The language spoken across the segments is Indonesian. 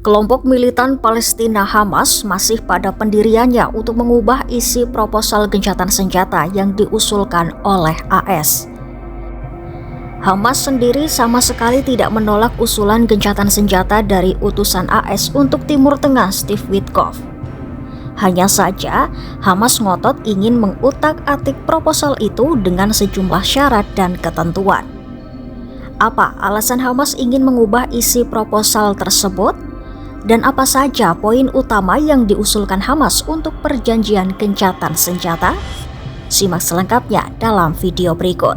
Kelompok militan Palestina Hamas masih pada pendiriannya untuk mengubah isi proposal gencatan senjata yang diusulkan oleh AS. Hamas sendiri sama sekali tidak menolak usulan gencatan senjata dari utusan AS untuk Timur Tengah Steve Witkoff. Hanya saja, Hamas ngotot ingin mengutak-atik proposal itu dengan sejumlah syarat dan ketentuan. Apa alasan Hamas ingin mengubah isi proposal tersebut? Dan apa saja poin utama yang diusulkan Hamas untuk perjanjian gencatan senjata? Simak selengkapnya dalam video berikut.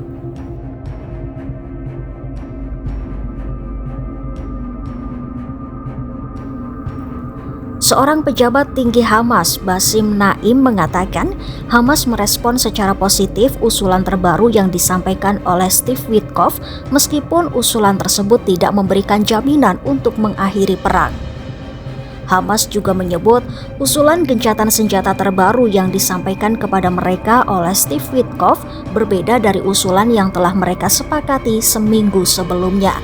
Seorang pejabat tinggi Hamas, Basim Naim, mengatakan Hamas merespon secara positif usulan terbaru yang disampaikan oleh Steve Witkoff meskipun usulan tersebut tidak memberikan jaminan untuk mengakhiri perang. Hamas juga menyebut usulan gencatan senjata terbaru yang disampaikan kepada mereka oleh Steve Witkoff berbeda dari usulan yang telah mereka sepakati seminggu sebelumnya.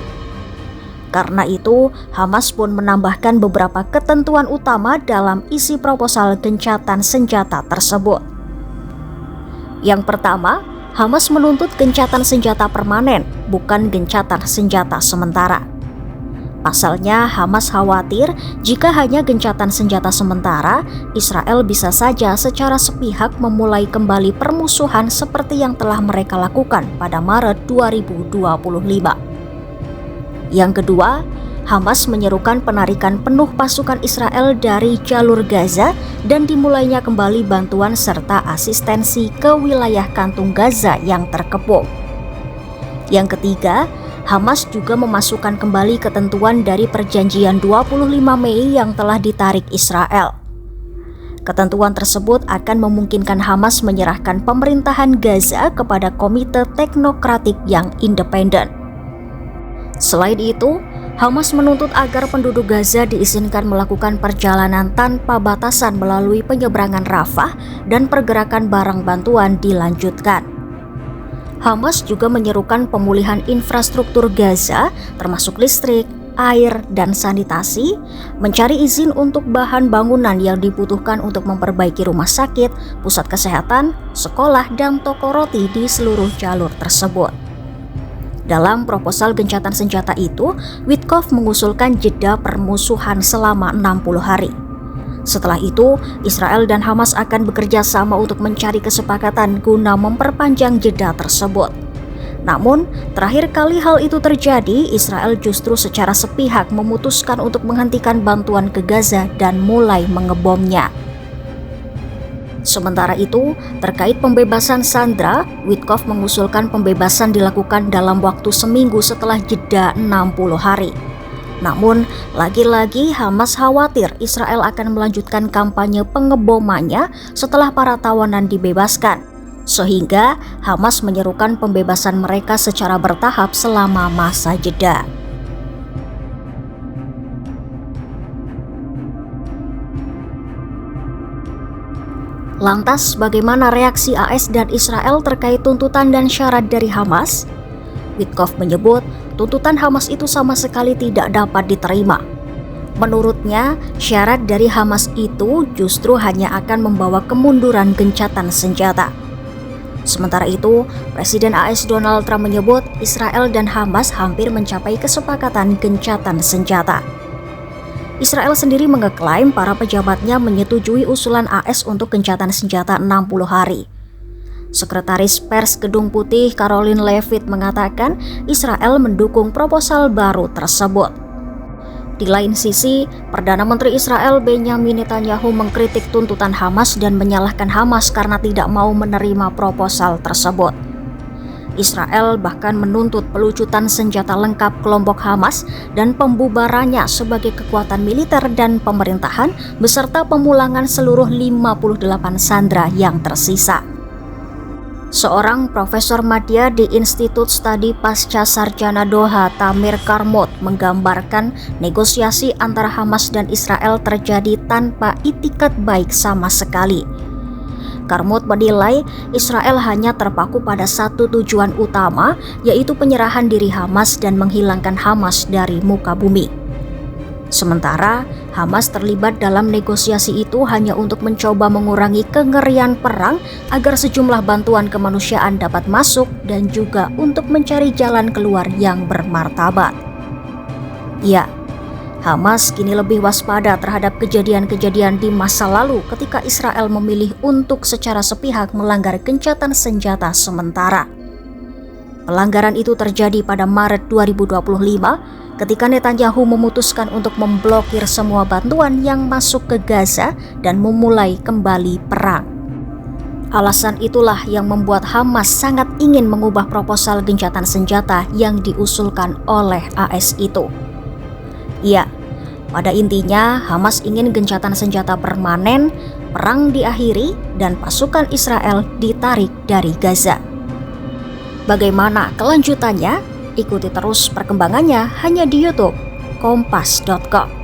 Karena itu, Hamas pun menambahkan beberapa ketentuan utama dalam isi proposal gencatan senjata tersebut. Yang pertama, Hamas menuntut gencatan senjata permanen, bukan gencatan senjata sementara. Pasalnya, Hamas khawatir jika hanya gencatan senjata sementara, Israel bisa saja secara sepihak memulai kembali permusuhan seperti yang telah mereka lakukan pada Maret 2025. Yang kedua, Hamas menyerukan penarikan penuh pasukan Israel dari jalur Gaza dan dimulainya kembali bantuan serta asistensi ke wilayah kantung Gaza yang terkepung. Yang ketiga, Hamas juga memasukkan kembali ketentuan dari perjanjian 25 Mei yang telah ditarik Israel. Ketentuan tersebut akan memungkinkan Hamas menyerahkan pemerintahan Gaza kepada komite teknokratik yang independen. Selain itu, Hamas menuntut agar penduduk Gaza diizinkan melakukan perjalanan tanpa batasan melalui penyeberangan Rafah dan pergerakan barang bantuan dilanjutkan. Hamas juga menyerukan pemulihan infrastruktur Gaza, termasuk listrik, air, dan sanitasi, mencari izin untuk bahan bangunan yang dibutuhkan untuk memperbaiki rumah sakit, pusat kesehatan, sekolah, dan toko roti di seluruh jalur tersebut. Dalam proposal gencatan senjata itu, Witkoff mengusulkan jeda permusuhan selama 60 hari. Setelah itu, Israel dan Hamas akan bekerja sama untuk mencari kesepakatan guna memperpanjang jeda tersebut. Namun, terakhir kali hal itu terjadi, Israel justru secara sepihak memutuskan untuk menghentikan bantuan ke Gaza dan mulai mengebomnya. Sementara itu, terkait pembebasan sandera, Witkoff mengusulkan pembebasan dilakukan dalam waktu seminggu setelah jeda 60 hari. Namun, lagi-lagi Hamas khawatir Israel akan melanjutkan kampanye pengebomannya setelah para tawanan dibebaskan. Sehingga Hamas menyerukan pembebasan mereka secara bertahap selama masa jeda. Lantas, bagaimana reaksi AS dan Israel terkait tuntutan dan syarat dari Hamas? Witkoff menyebut tuntutan Hamas itu sama sekali tidak dapat diterima. Menurutnya, syarat dari Hamas itu justru hanya akan membawa kemunduran gencatan senjata. Sementara itu, Presiden AS Donald Trump menyebut Israel dan Hamas hampir mencapai kesepakatan gencatan senjata. Israel sendiri mengeklaim para pejabatnya menyetujui usulan AS untuk gencatan senjata 60 hari. Sekretaris Pers Gedung Putih Caroline Leavitt mengatakan Israel mendukung proposal baru tersebut. Di lain sisi, Perdana Menteri Israel Benjamin Netanyahu mengkritik tuntutan Hamas dan menyalahkan Hamas karena tidak mau menerima proposal tersebut. Israel bahkan menuntut pelucutan senjata lengkap kelompok Hamas dan pembubarannya sebagai kekuatan militer dan pemerintahan beserta pemulangan seluruh 58 sandera yang tersisa. Seorang profesor madya di Institut Studi Pasca Sarjana Doha, Tamir Karmot, menggambarkan negosiasi antara Hamas dan Israel terjadi tanpa itikat baik sama sekali. Karmot menilai Israel hanya terpaku pada satu tujuan utama, yaitu penyerahan diri Hamas dan menghilangkan Hamas dari muka bumi. Sementara Hamas terlibat dalam negosiasi itu hanya untuk mencoba mengurangi kengerian perang agar sejumlah bantuan kemanusiaan dapat masuk dan juga untuk mencari jalan keluar yang bermartabat. Ya, Hamas kini lebih waspada terhadap kejadian-kejadian di masa lalu ketika Israel memilih untuk secara sepihak melanggar gencatan senjata sementara. Pelanggaran itu terjadi pada Maret 2025 ketika Netanyahu memutuskan untuk memblokir semua bantuan yang masuk ke Gaza dan memulai kembali perang. Alasan itulah yang membuat Hamas sangat ingin mengubah proposal gencatan senjata yang diusulkan oleh AS itu. Ya, pada intinya Hamas ingin gencatan senjata permanen, perang diakhiri, dan pasukan Israel ditarik dari Gaza. Bagaimana kelanjutannya? Ikuti terus perkembangannya hanya di YouTube Kompas.com.